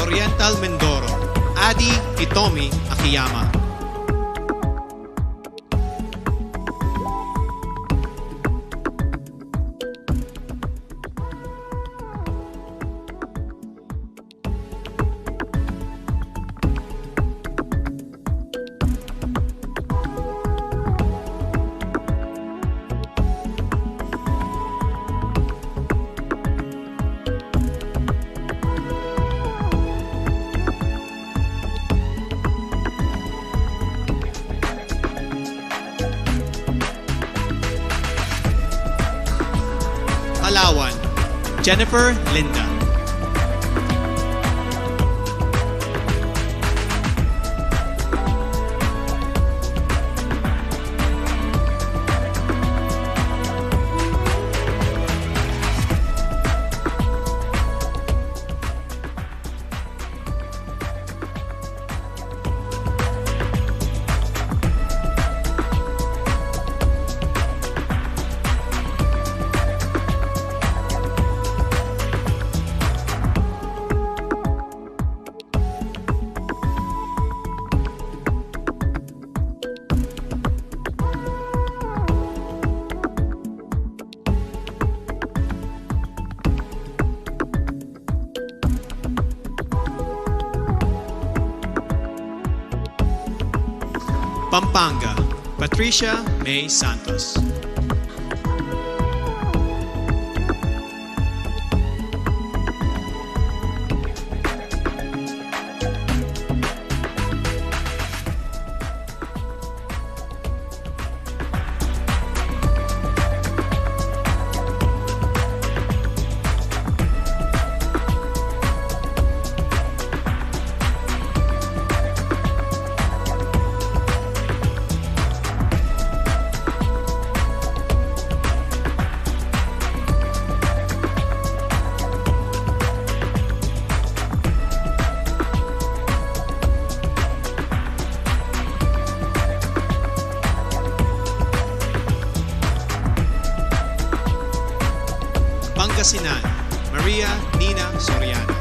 Oriental Mindoro, Adi Hitomi Akiyama. Palawan, Jennifer Linda. Pampanga, Patricia May Santos. Pangasinan, Maria Nina Soriano.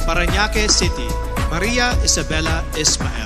Parañaque City, Maria Isabella Ismael.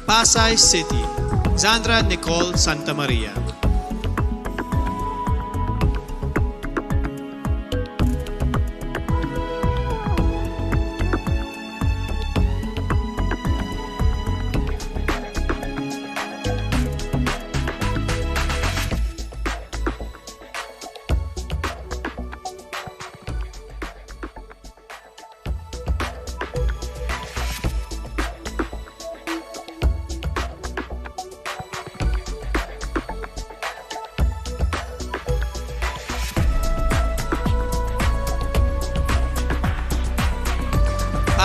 Pasay City, Zandra Nicole Santa Maria.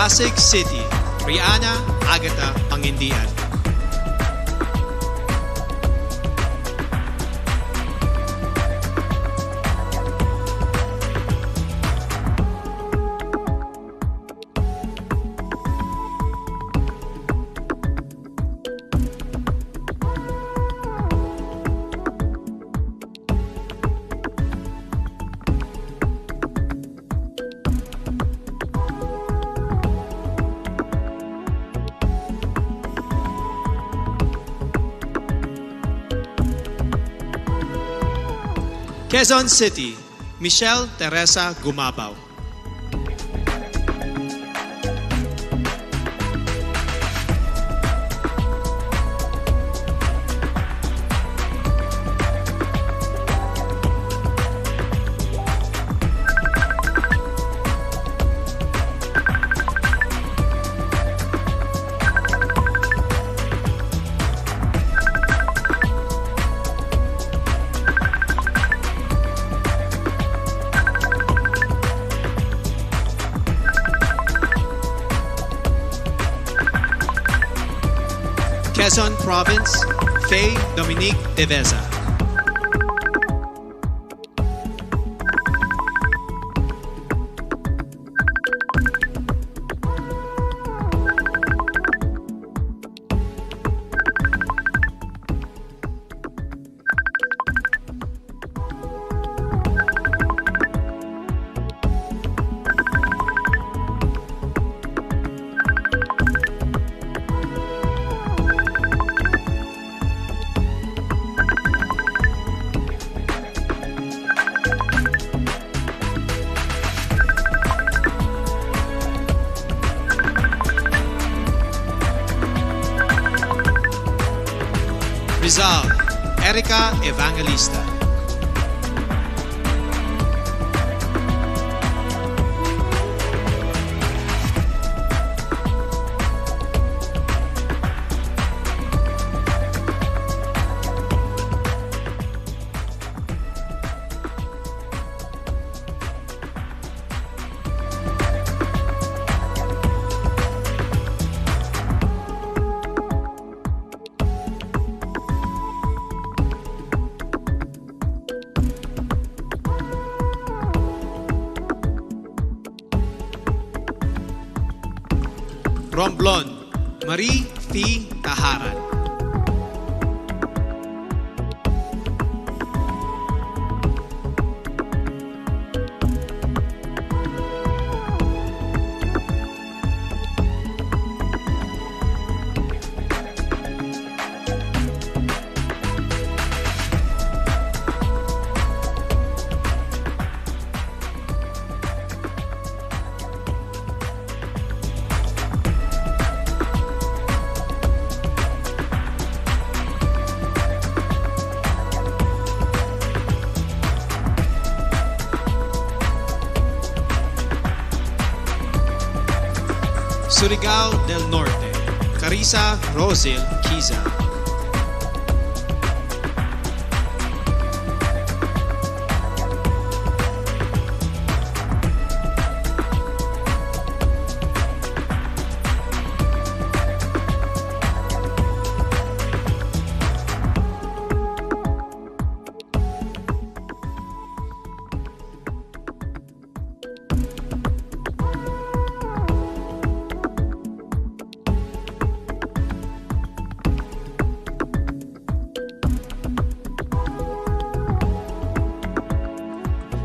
Pasig City, Rihanna Agatha Pangindian. Quezon City, Michelle Teresa Gumabaw. Quezon Province, Faye Dominique Deveza. Rizal, Erica Evangelista. Romblon, Marie Fee Taharan. Surigao del Norte, Carissa Rosil Kiza.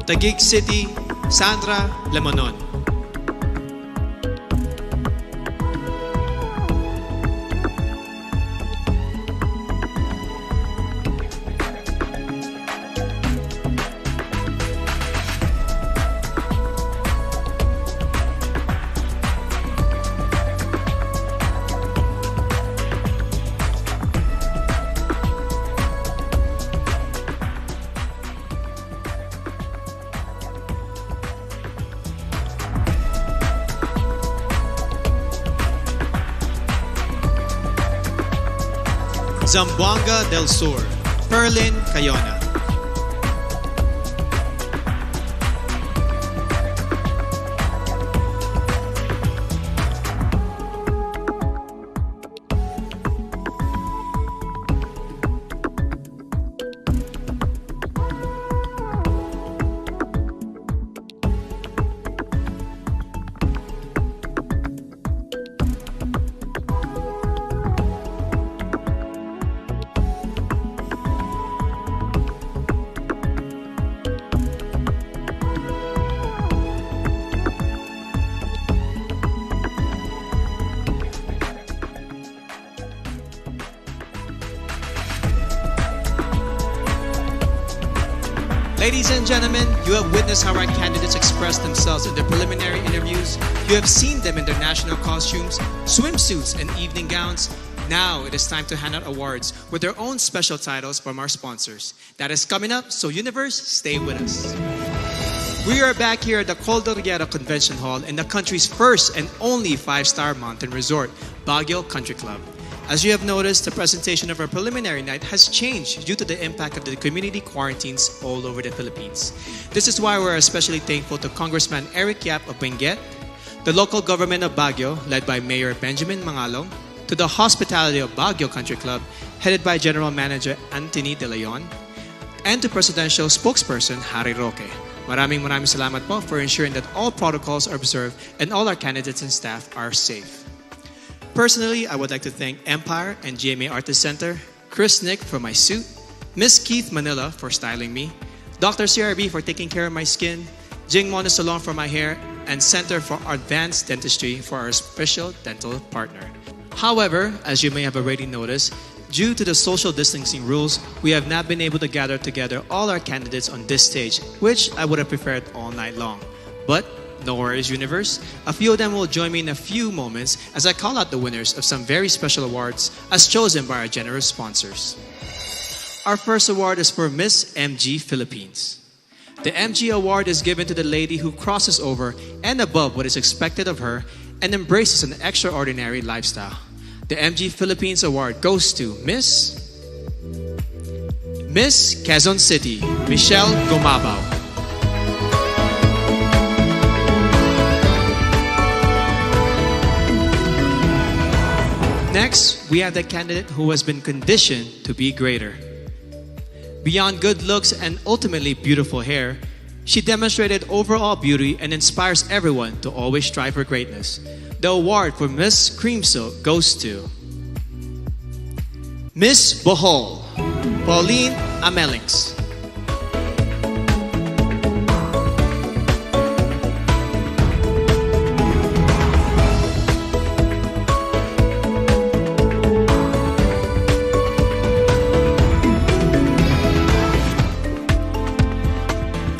Taguig City, Sandra Lemonon. Zamboanga del Sur, Perlin Cayona. Ladies and gentlemen, you have witnessed how our candidates express themselves in their preliminary interviews. You have seen them in their national costumes, swimsuits, and evening gowns. Now it is time to hand out awards with their own special titles from our sponsors. That is coming up, so Universe, stay with us. We are back here at the Cordillera Convention Hall in the country's first and only 5-star mountain resort, Baguio Country Club. As you have noticed, the presentation of our preliminary night has changed due to the impact of the community quarantines all over the Philippines. This is why we're especially thankful to Congressman Eric Yap of Benguet, the local government of Baguio, led by Mayor Benjamin Mangalong, to the hospitality of Baguio Country Club, headed by General Manager Anthony De Leon, and to Presidential Spokesperson Harry Roque. Maraming salamat po for ensuring that all protocols are observed and all our candidates and staff are safe. Personally, I would like to thank Empire and GMA Artist Center, Chris Nick for my suit, Miss Keith Manila for styling me, Dr. CRB for taking care of my skin, Jing Mono Salon for my hair, and Center for Advanced Dentistry for our special dental partner. However, as you may have already noticed, due to the social distancing rules, we have not been able to gather together all our candidates on this stage, which I would have preferred all night long. But no worries, universe. A few of them will join me in a few moments as I call out the winners of some very special awards as chosen by our generous sponsors. Our first award is for Miss MG Philippines. The MG Award is given to the lady who crosses over and above what is expected of her and embraces an extraordinary lifestyle. The MG Philippines Award goes to Miss Quezon City, Michelle Gomabao. Next, we have the candidate who has been conditioned to be greater. Beyond good looks and ultimately beautiful hair, she demonstrated overall beauty and inspires everyone to always strive for greatness. The award for Miss Cream Silk goes to Miss Bohol, Pauline Amelings.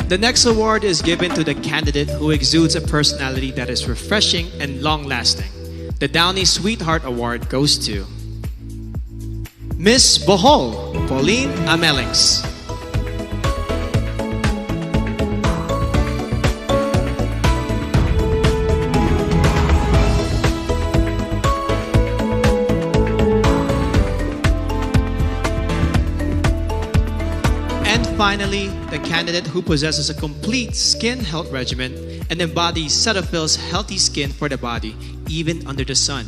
The next award is given to the candidate who exudes a personality that is refreshing and long-lasting. The Downey Sweetheart Award goes to Miss Bohol, Pauline Amelings. Finally, the candidate who possesses a complete skin health regimen and embodies Cetaphil's healthy skin for the body, even under the sun.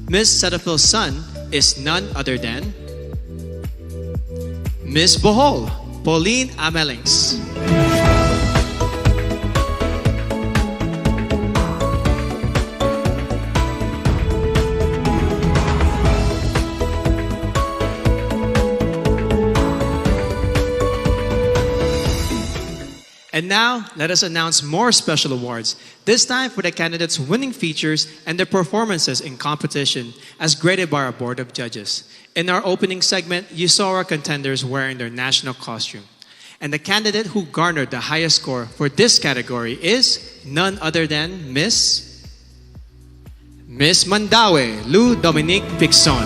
Miss Cetaphil's son is none other than Miss Bohol, Pauline Amelings. And now, let us announce more special awards, this time for the candidates' winning features and their performances in competition as graded by our Board of Judges. In our opening segment, you saw our contenders wearing their national costume. And the candidate who garnered the highest score for this category is none other than Miss Mandaue, Lou Dominique Pixon.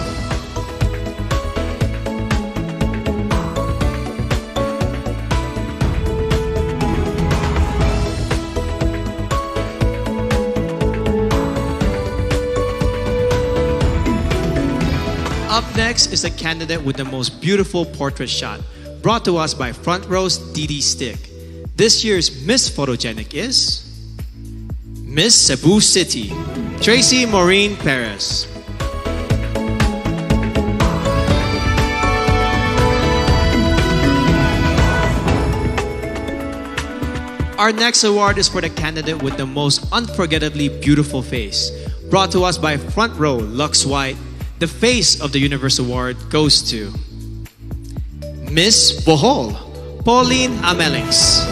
Up next is the candidate with the most beautiful portrait shot, brought to us by Front Row's Didi Stick. This year's Miss Photogenic is Miss Cebu City, Tracy Maureen Perez. Our next award is for the candidate with the most unforgettably beautiful face, brought to us by Front Row Lux White. The Face of the Universe Award goes to Miss Bohol, Pauline Amelings.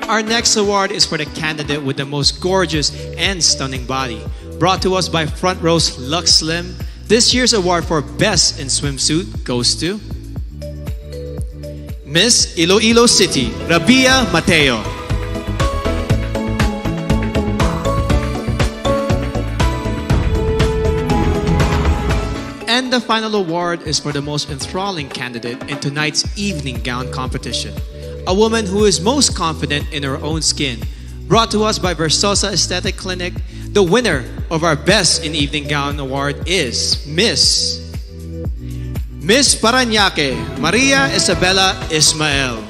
Our next award is for the candidate with the most gorgeous and stunning body, brought to us by Front Row's Lux Slim. This year's award for Best in Swimsuit goes to Miss Iloilo City, Rabia Mateo. And the final award is for the most enthralling candidate in tonight's evening gown competition. A woman who is most confident in her own skin. Brought to us by Versosa Aesthetic Clinic, the winner of our Best in Evening Gown Award is Miss Parañaque, Maria Isabella Ismael.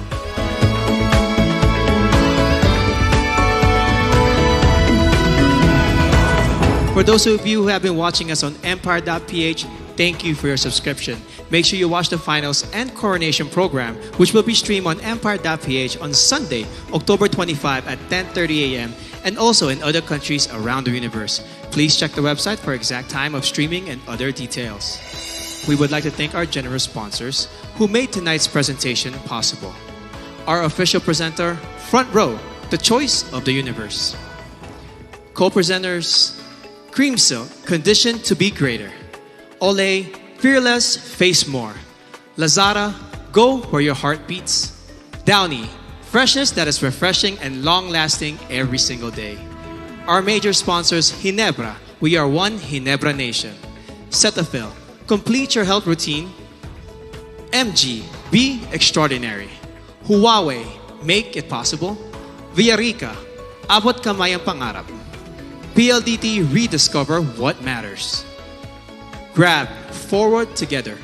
For those of you who have been watching us on Empire.ph, thank you for your subscription. Make sure you watch the finals and coronation program, which will be streamed on Empire.ph on Sunday, October 25 at 10:30 a.m. and also in other countries around the universe. Please check the website for exact time of streaming and other details. We would like to thank our generous sponsors who made tonight's presentation possible. Our official presenter, Front Row, the choice of the universe. Co-presenters, Cream Silk, conditioned to be greater. Olay, fearless, face more. Lazada, go where your heart beats. Downy, freshness that is refreshing and long-lasting every single day. Our major sponsors, Ginebra, we are one Ginebra nation. Cetaphil, complete your health routine. MG, be extraordinary. Huawei, make it possible. Villarica, abot kamay ang pangarap. PLDT, rediscover what matters. Grab, forward together.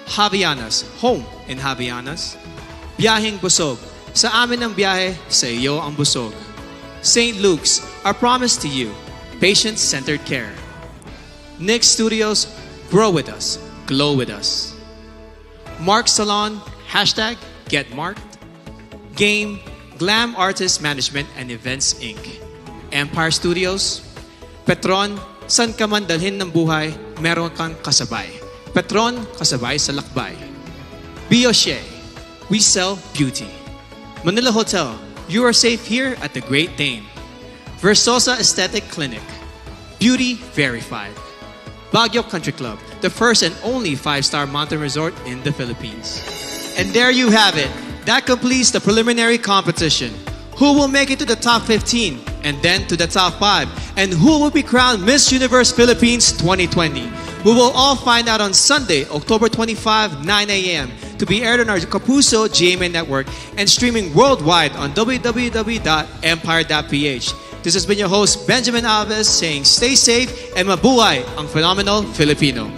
Javianas, home in Javianas. Biyaheng Busog, sa amin ang biyahe, sa iyo ang busog. St. Luke's, our promise to you, patient-centered care. Nick Studios, grow with us, glow with us. Mark Salon, hashtag Get Marked. Game, Glam Artist Management and Events Inc. Empire Studios, Petron, san ka man dalhin ng buhay, meron kang kasabay. Petron, kasabay sa lakbay. Bioche, we sell beauty. Manila Hotel, you are safe here at the Great Dane. Versosa Aesthetic Clinic, beauty verified. Baguio Country Club, the first and only 5-star mountain resort in the Philippines. And there you have it. That completes the preliminary competition. Who will make it to the top 15 and then to the top 5? And who will be crowned Miss Universe Philippines 2020? We will all find out on Sunday, October 25, 9 a.m. to be aired on our Kapuso GMA network and streaming worldwide on www.empire.ph. This has been your host, Benjamin Alves, saying stay safe and mabuhay ang phenomenal Filipino.